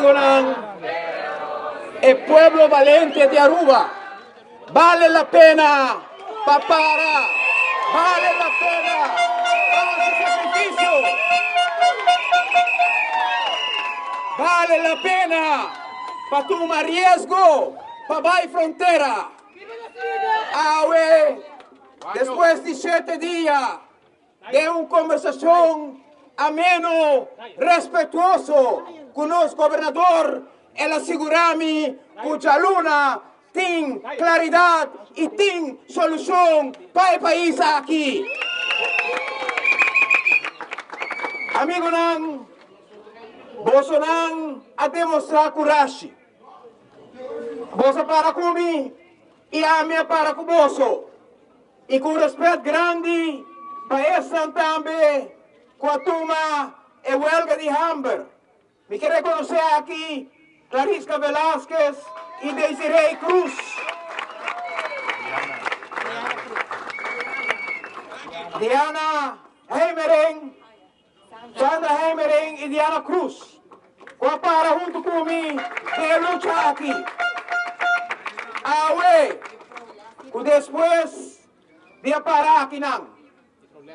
Amigo el pueblo valiente de Aruba, vale la pena papara, vale la pena para su sacrificio, vale la pena para tomar riesgo, para ir frontera. Después de 7 días de una conversación ameno, respetuoso con los gobernador, el asegurami cuya luna tiene claridad y tiene solución para el país aquí. Amigo Nan, vos a demostrar coraje. Vos para comigo e a minha para com você. E com respeito grande para essa também, com a turma e huelga de Hamburg. Me quero reconhecer aqui Clarisca Velázquez e Desiree Cruz. Diana Heimering, Sandra Heimering e Diana Cruz. Com a para junto comigo, que luta aqui. Después de parar aquí,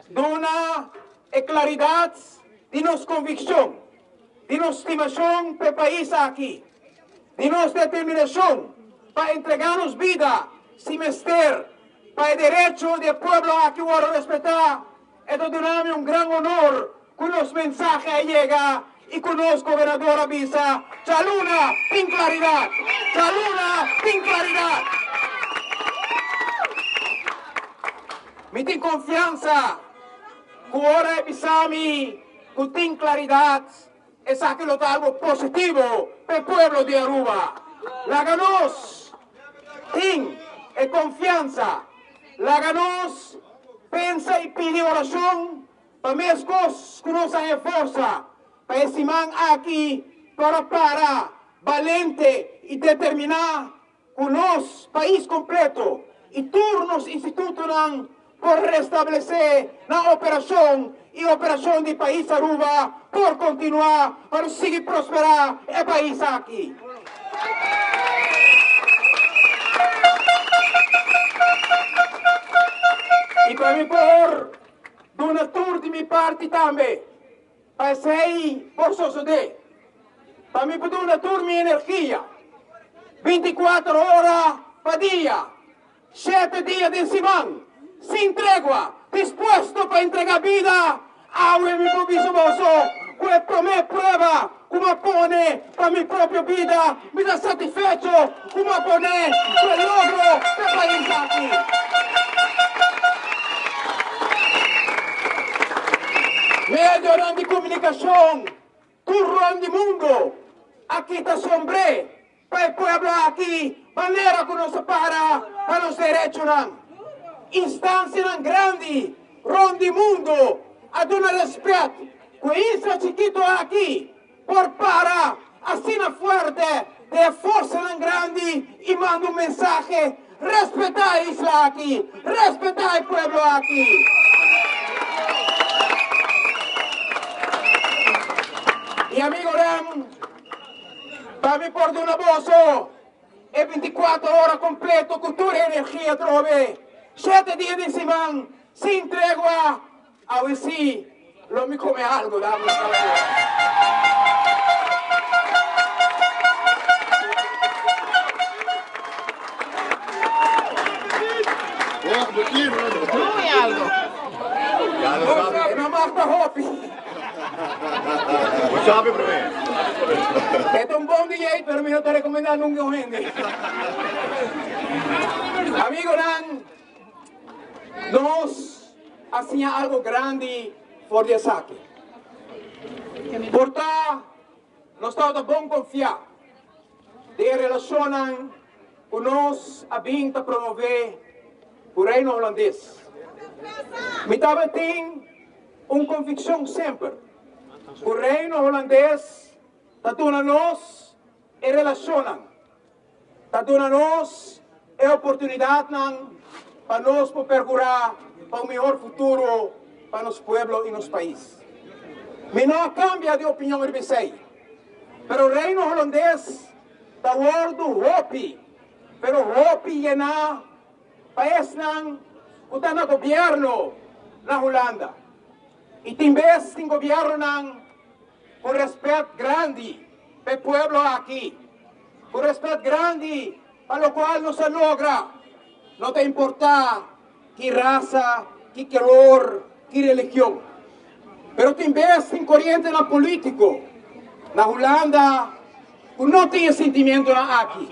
dona claridad de nuestra convicción, de nuestra estimación para el país aquí, de nuestra determinación para entregarnos vida, sin menester, para el derecho del pueblo aquí a respetar. Esto doname un gran honor con los mensajes llega y con los gobernador avisa, Chaluna, sin claridad, Chaluna, sin claridad. Me tengo confianza, que ahora avisami, que tengo claridad, es algo positivo para el pueblo de Aruba. La ganos, tengo confianza, la ganos, pensa y pide oración, para mis cosas que nos hayan fuerza, para ese man aquí, para valente y determinar con nos país completo y turnos institutos por restablecer la operación de país Aruba por continuar, para seguir prosperar el país aquí. Y para mí por una tour de mi parte también, para ser por suceder. Para mí por una tour mi energía, 24 horas para día, 7 días de semana, sin tregua, dispuesto para entregar vida a mi propio mozo, que me prueba, como pone para mi propia vida, me da satisfecho, como pone el logro del país aquí. Medio de comunicación, turno de mundo, aquí está sombre, para el pueblo aquí, manera que nos para los derechos. Instancia grande, ronde mundo, a dar respeto, que isla chiquito aquí, por para, así fuerte, de fuerza grande, y manda un mensaje, respetar isla aquí, respetar el pueblo aquí. Y amigo Ram, para mí por una voz, es 24 horas completo, cultura y energía trove. 7 días de semana, sin tregua, a ver si lo me come algo, dame. Come algo. No más para Hopi. Sabe para mí. Este es un buen DJ, pero me lo estoy recomendando un gente. Amigo Nan, nos hacía algo grande por el saque. Por tal, nos estamos bom confiar de relacionar con nos a vinta promover o reino holandês. Me estava tendo uma convicção sempre. O reino holandês está dando a nós e relacionam. Está dando a nós e oportunidade para nós percorrer para um melhor futuro para nosso povo e nosso país. Mas não cambia de opinião herbicida. Pero el reino holandés da wordo hopi. Pero hopi llena país nang uta na gobierno na Holanda. Y timbes sin gobierno nang con respeto grande para el pueblo aquí. Con respeto grande para lo cual no se logra. No te importa qué raza, qué color, qué religión. Pero timbes sin corriente na político. Na Holanda no tiene sentimiento aquí.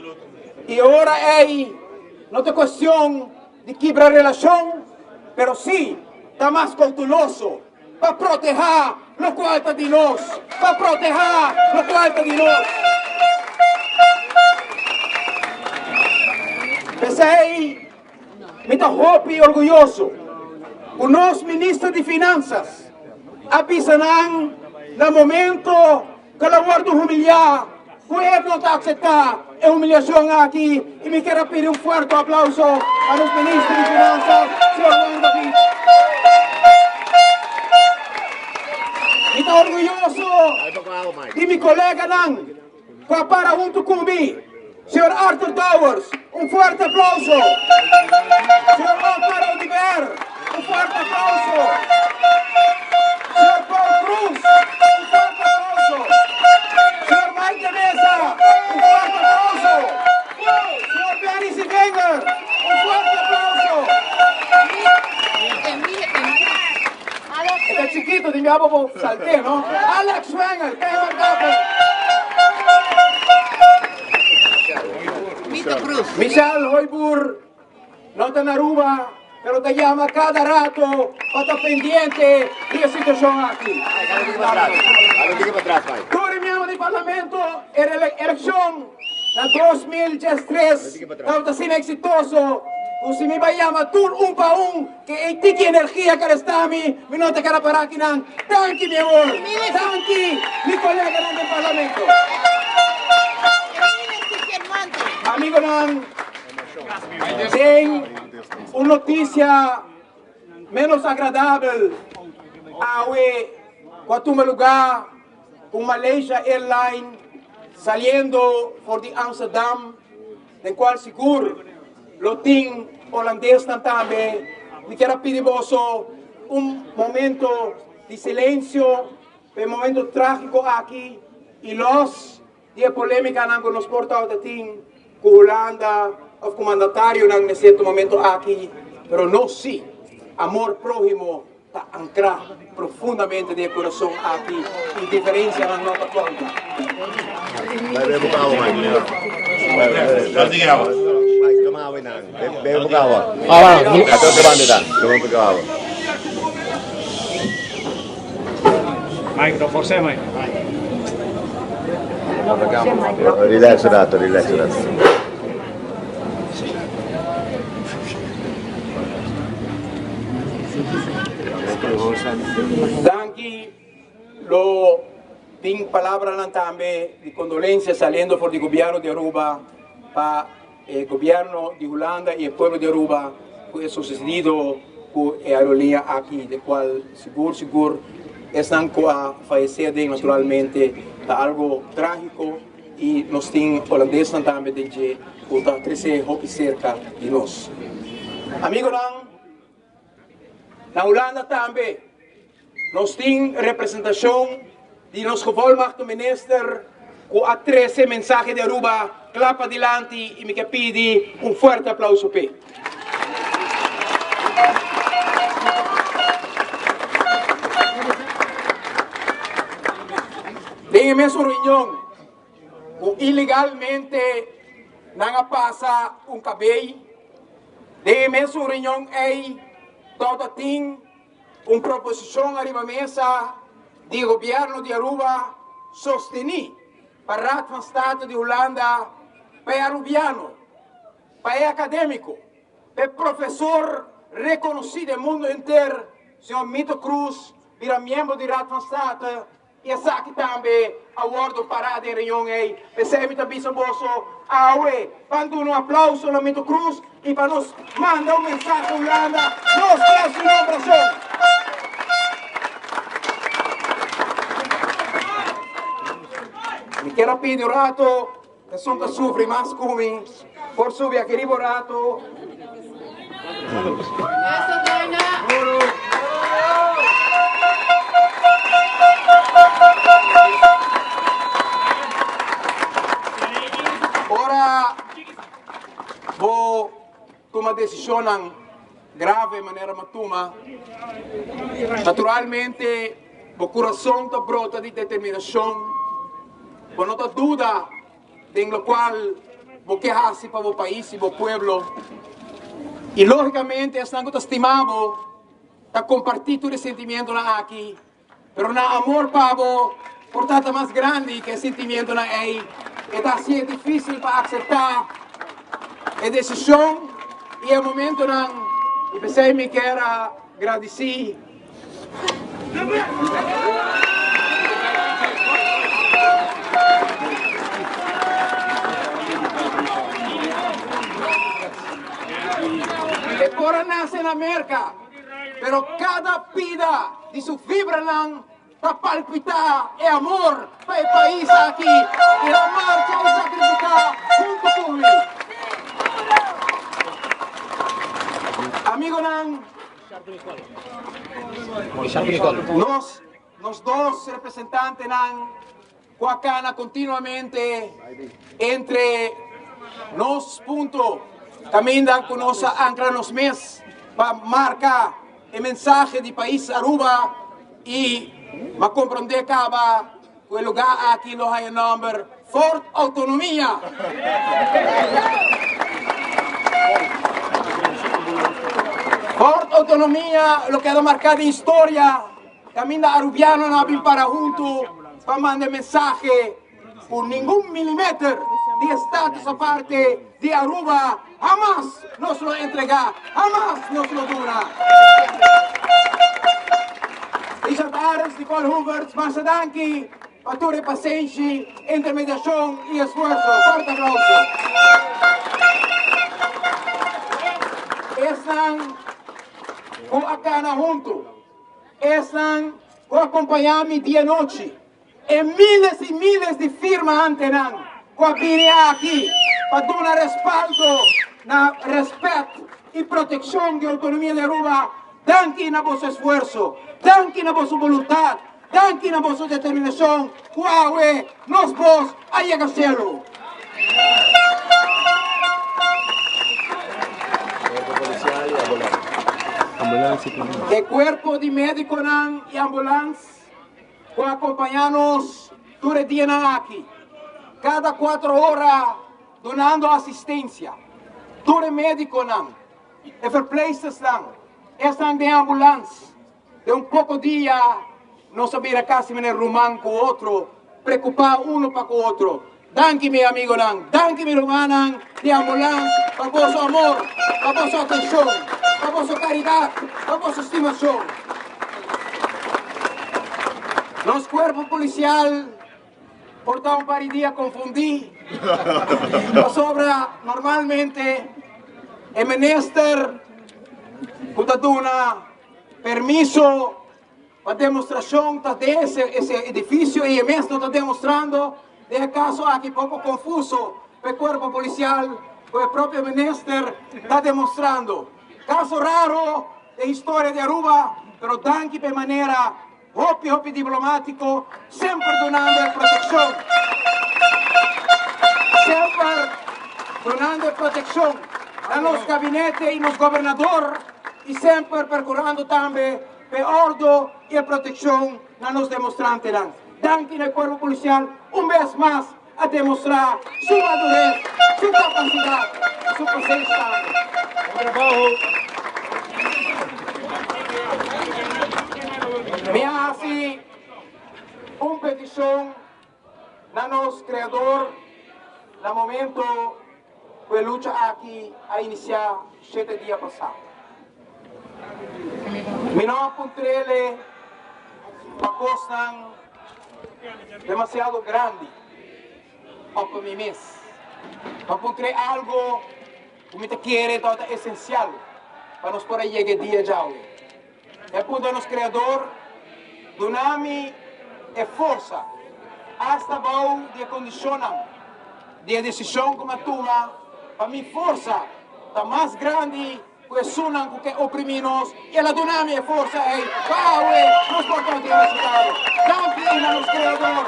Y ahora hay, no te cuestión de quebrar relación, pero sí, está más cauteloso para proteger lo cual está de nós, para proteger lo cual está de nós. Pensei, me está hopi orgulhoso, o nosso ministro de Finanças apisanan no momento que la guardo humilhar, pueblo no está aceptar a humilhação aqui e me quero pedir um forte aplauso a los ministros de Finanças, senhor Juan David. E está orgulhoso de meu colega Nan, que para junto comigo, senhor Arthur Towers, um forte aplauso. Senhor Walter Oliver, um forte aplauso. Senhor Paul Cruz, um forte aplauso. Senhor Mike de Mesa, um forte aplauso. Senhor Benny Wenger, um forte aplauso. Este chiquito de mi abo salté, ¿no? Alex Wenger, quem marcava? Michel Hoibur, no está en Aruba, pero te llama cada rato para estar pendiente de la situación aquí. Todo mi amo de parlamento, era la elección en 2013, estaba sin exitoso. Si me va a llamar tú un pa un, que hay tiki energía que está a mí, me no te queda para aquí, nan. Tanki, mi amor, tanki, mi colega nan del parlamento. Amigo nan, ten una noticia menos agradable. Awe, cuando me lugar, con Malaysia Airlines, saliendo por de Amsterdam, del cual seguro, lo ting holandés también, me quiero pedir vos un momento de silencio, un momento trágico aquí, y los de polémica con los portavoces de ting, con Holanda, o con mandatario en este momento aquí, pero no sí, amor prójimo está anclado profundamente de corazón aquí, y diferencia en nuestra cuenta. Bebo kawa. Atau ke bandita, ke kawa. Mike, for Mike. Relax dato, relax dato. Danki lo ting palabra también de condolencia saliendo por el gobierno de Aruba para el gobierno de Holanda y el pueblo de Aruba por eso sucedido con la aerolínea aquí, de cual seguro están a fallecer naturalmente, está algo trágico y nos tienen holandeses también de que está crecer cerca de nosotros. Amigos, na Holanda também, nós temos representação de nosso gevolmachtigde minister com a 13 mensagem de Aruba, clapa adiante e me pedi forte aplauso para ele. Tem mesmo reunião, com ilegalmente não passa cabelo, tem mesmo reunião aí, todo tem uma proposição arriba à mesa do governo de Aruba sostener para a Raad van State de Holanda, para arubiano, para acadêmico, para professor reconhecido no mundo inteiro, senhor Mito Cruz, vira membro da Raad van State, e essa aqui também awardo para a reunião aí, percebe também esse bolso, quando um aplauso no Mito Cruz, e para nos mandar mensagem à Holanda, nós queremos uma Brasil. Mi quero pedir rato, que son que sufre más como, por subir aquele rato. Ora vou tomar decisão grave maneira matuma. Naturalmente, o coração está brota de determinação. Não há dúvida de lo qual vou quejar para o país e o povo. E logicamente, estamos estimamos a compartir todo esse sentimento aqui. Mas na amor para o portanto mais grande que o sentimento na é. Está sendo difícil para aceitar a decisão e o momento não. E pensei que era agradecer. E agora nasce na América, pero cada pida de sua fibra não para palpitar é amor para o país aqui e a marcha e sacrificar junto comigo. Amigo Nan, nós dois representantes Nan, Coacana continuamente entre nos puntos, caminham com nossa ancla nos meses para marcar o mensagem do país Aruba e ma comprende acaba quel lugar aqui no high number Fort Autonomia. Fort Autonomia lo queda marcado em história. Caminha arubiano não vem para junto para mandar mensagem por nenhum milímetro de status a parte de Aruba jamás nos lo entregar, jamás nos lo dura. Richard Arens, Nicole Hooverts, Marcia Danchi, Pature Pacienci, intermediação e esforço. Forte aplauso. Estão com a cana junto. Estão com acompanhar-me dia e noite. E miles de firmas antenam com a vir aqui para dar respaldo na respeito e proteção da autonomia de Aruba. Danke na vosso esforço, danke na vossa vontade, danke na vossa determinação. Huawei, nós vos a llegar-lo. O corpo de médico e ambulância com acompanhar-nos todo o dia aqui. Cada 4 horas donando assistência. Todo médico não. E verpleegsters não. Estão de ambulância. De pouco dia, não saber casi mener rumán com o outro, preocupar um para com o outro. Danke, meu amigo Nan, danke, meu irmão Nan, de ambulância, para vosso amor, para vossa atenção, para vossa caridade, para vossa estimação. Nosso corpo policial, por um par de dias confundi, sobra normalmente é menester Cutaduna, permiso para demonstração desse edifício e mesmo está demonstrando, de acaso aqui pouco confuso, o corpo policial, o próprio ministro está demonstrando. Caso raro da história de Aruba, pero danke de maneira hopi diplomático, sempre donando proteção. Sempre donando proteção a nos gabinete e nos governador e sempre procurando também a ordem e a proteção a nos demonstrantes. Danke no corpo policial, vez mais, a demonstrar sua madurez, sua capacidade, sua presença. Me hace petição a nosso criador, no momento que a luta aqui a iniciar 7 dias passados. Me não encontrei uma coisa demasiado grande para mim mesmo. Encontrei algo que me quer todo essencial para nos poder chegar dia já. É por nosso Criador, donami e força hasta bom de condicionam de decisão como a toma, para mim força tá mais grande que sunam que oprimimos e a dinâmica força é power nos portantes resultados. Danke nos criador,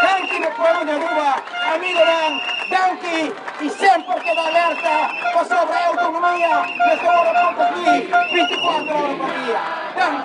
danke no povo de Aruba, amigo Dan, danke e sempre queda alerta para sobre a autonomia nesta hora por aqui, 24 horas por dia. Danke.